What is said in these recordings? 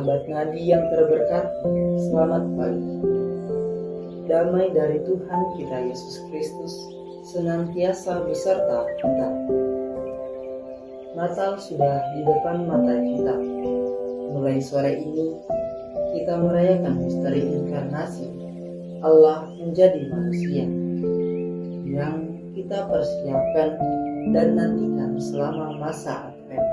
sahabat Nadi yang terberkati, selamat pagi. Damai dari Tuhan kita Yesus Kristus senantiasa beserta kita. Natal sudah di depan mata kita. Mulai sore ini kita merayakan misteri inkarnasi Allah menjadi manusia yang kita persiapkan dan nantikan selama masa Advent.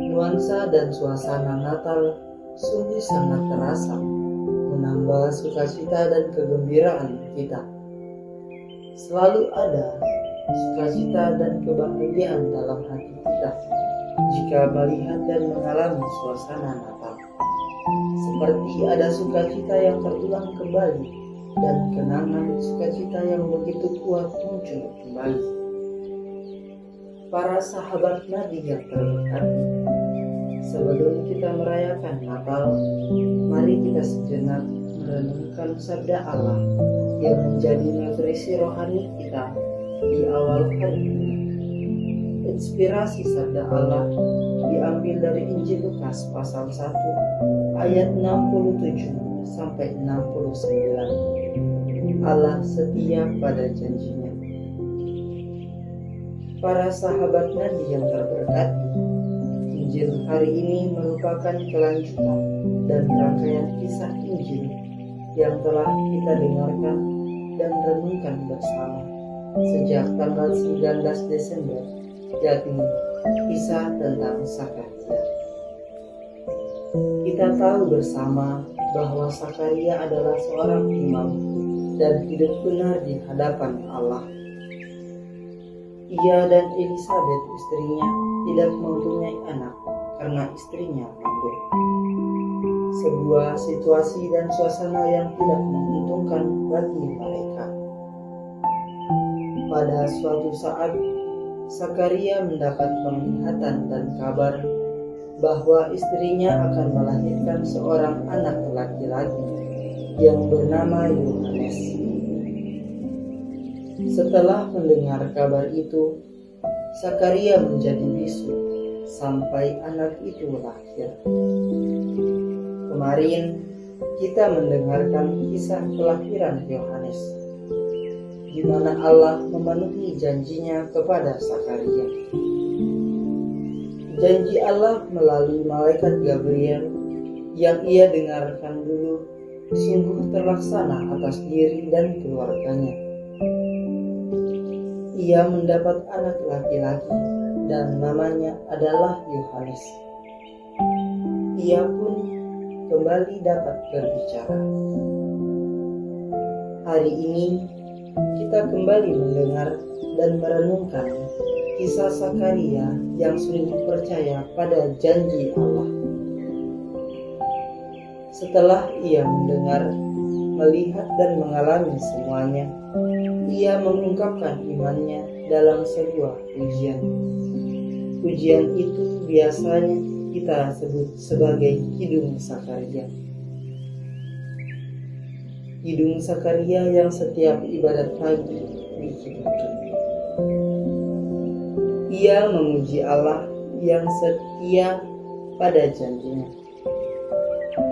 Nuansa dan suasana Natal sungguh sangat terasa, menambah sukacita dan kegembiraan kita. Selalu ada sukacita dan kebahagiaan dalam hati kita jika melihat dan mengalami suasana Natal. Seperti ada sukacita yang terulang kembali dan kenangan sukacita yang begitu kuat muncul kembali. Para sahabat Nadi yang terberkati, sebelum kita merayakan Natal, mari kita sejenak merenungkan sabda Allah yang menjadi nutrisi rohani kita di awal hari ini. Inspirasi sabda Allah diambil dari Injil Lukas pasal 1 ayat 67 sampai 69. Allah setia pada janjinya. Para sahabat Nadi yang terberkati, Injil hari ini merupakan kelanjutan dan rangkaian kisah Injil yang telah kita dengarkan dan renungkan bersama sejak tanggal 19 Desember, yakni kisah tentang Sakaria. Kita tahu bersama bahwa Sakaria adalah seorang imam dan hidup benar di hadapan Allah. Ia dan Elisabet istrinya tidak mempunyai anak karena istrinya mandul. Sebuah situasi dan suasana yang tidak menguntungkan bagi mereka. Pada suatu saat, Sakaria mendapat penglihatan dan kabar bahwa istrinya akan melahirkan seorang anak laki-laki yang bernama Yohanes. Setelah mendengar kabar itu, Sakaria menjadi bisu sampai anak itu lahir. Kemarin kita mendengarkan kisah kelahiran Yohanes, di mana Allah memenuhi janjinya kepada Sakaria. Janji Allah melalui malaikat Gabriel yang ia dengarkan dulu sungguh terlaksana atas diri dan keluarganya. Ia mendapat anak laki-laki dan namanya adalah Yohanes. Ia pun kembali dapat berbicara. Hari ini kita kembali mendengar dan merenungkan kisah Sakaria yang sungguh percaya pada janji Allah. Setelah ia mendengar, melihat dan mengalami semuanya, ia mengungkapkan imannya dalam sebuah pujian. Pujian itu biasanya kita sebut sebagai Kidung Sakaria. Kidung Sakaria yang setiap ibadat pagi dihidupkan. Ia memuji Allah yang setia pada janjinya.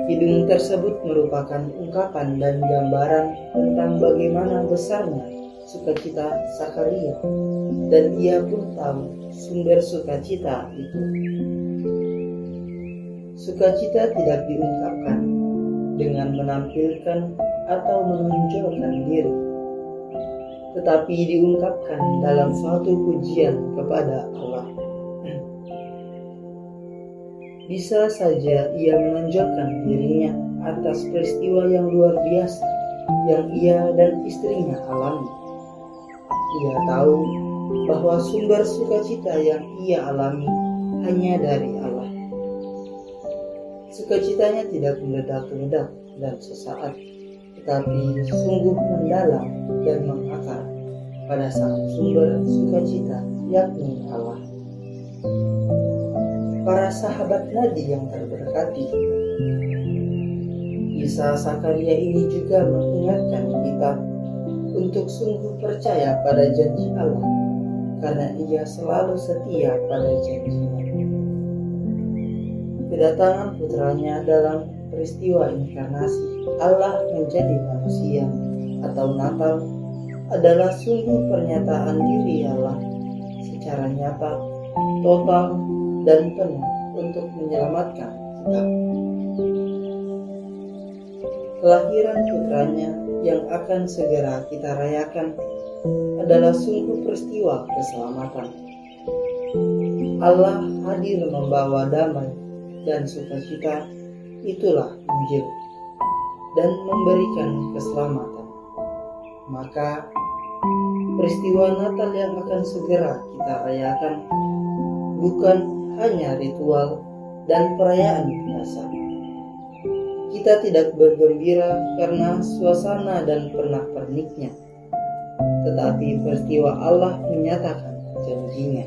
Kidung tersebut merupakan ungkapan dan gambaran tentang bagaimana besarnya sukacita Sakaria, dan ia pun tahu sumber sukacita itu. Sukacita tidak diungkapkan dengan menampilkan atau menonjolkan diri, tetapi diungkapkan dalam suatu pujian kepada Allah. Bisa saja ia menonjolkan dirinya atas peristiwa yang luar biasa yang ia dan istrinya alami. Ia tahu bahwa sumber sukacita yang ia alami hanya dari Allah. Sukacitanya tidak meledak-ledak dan sesaat, tetapi sungguh mendalam dan mengakar pada sang sumber sukacita, yakni Allah. Para sahabat Nadi yang terberkati, kisah Sakaria ini juga mengingatkan kita untuk sungguh percaya pada janji Allah, karena ia selalu setia pada janjinya. kedatangan putranya dalam peristiwa inkarnasi Allah menjadi manusia atau Natal adalah sungguh pernyataan diri Allah secara nyata, total, dan penuh untuk menyelamatkan kita. Kelahiran putranya yang akan segera kita rayakan adalah sungguh peristiwa keselamatan. Allah hadir membawa damai dan sukacita, itulah Injil, dan memberikan keselamatan. Maka peristiwa Natal yang akan segera kita rayakan bukan hanya ritual dan perayaan biasa. Kita tidak bergembira karena suasana dan pernak-perniknya, tetapi peristiwa Allah menyatakan janjinya.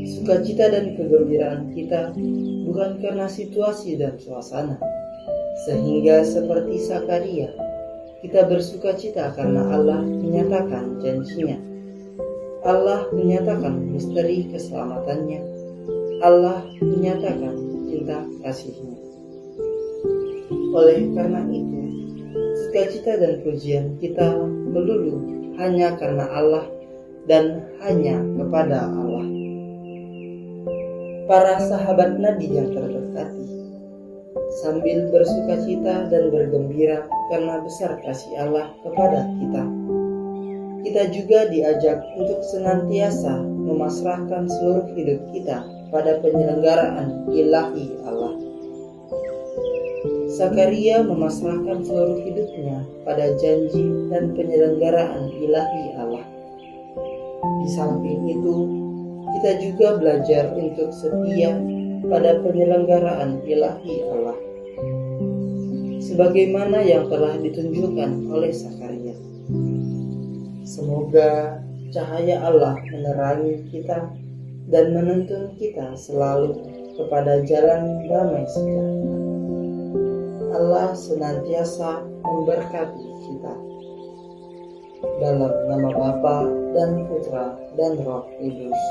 Sukacita dan kegembiraan kita bukan karena situasi dan suasana, sehingga seperti Sakaria, kita bersukacita karena Allah menyatakan janjinya. Allah menyatakan misteri keselamatannya. Allah menyatakan cinta kasihnya. Oleh karena itu, sukacita dan pujian kita melulu hanya karena Allah dan hanya kepada Allah. Para sahabat Nabi yang terberkati, sambil bersukacita dan bergembira karena besar kasih Allah kepada kita, kita juga diajak untuk senantiasa memasrahkan seluruh hidup kita pada penyelenggaraan ilahi Allah. Sakaria memasrahkan seluruh hidupnya pada janji dan penyelenggaraan ilahi Allah. Di samping itu, kita juga belajar untuk setia pada penyelenggaraan ilahi Allah, sebagaimana yang telah ditunjukkan oleh Sakaria. Semoga cahaya Allah menerangi kita dan menuntun kita selalu kepada jalan damai sejahtera. Allah senantiasa memberkati kita. Dalam nama Bapa dan Putra dan Roh Kudus.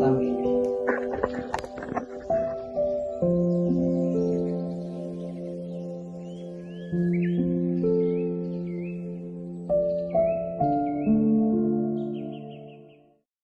Amin.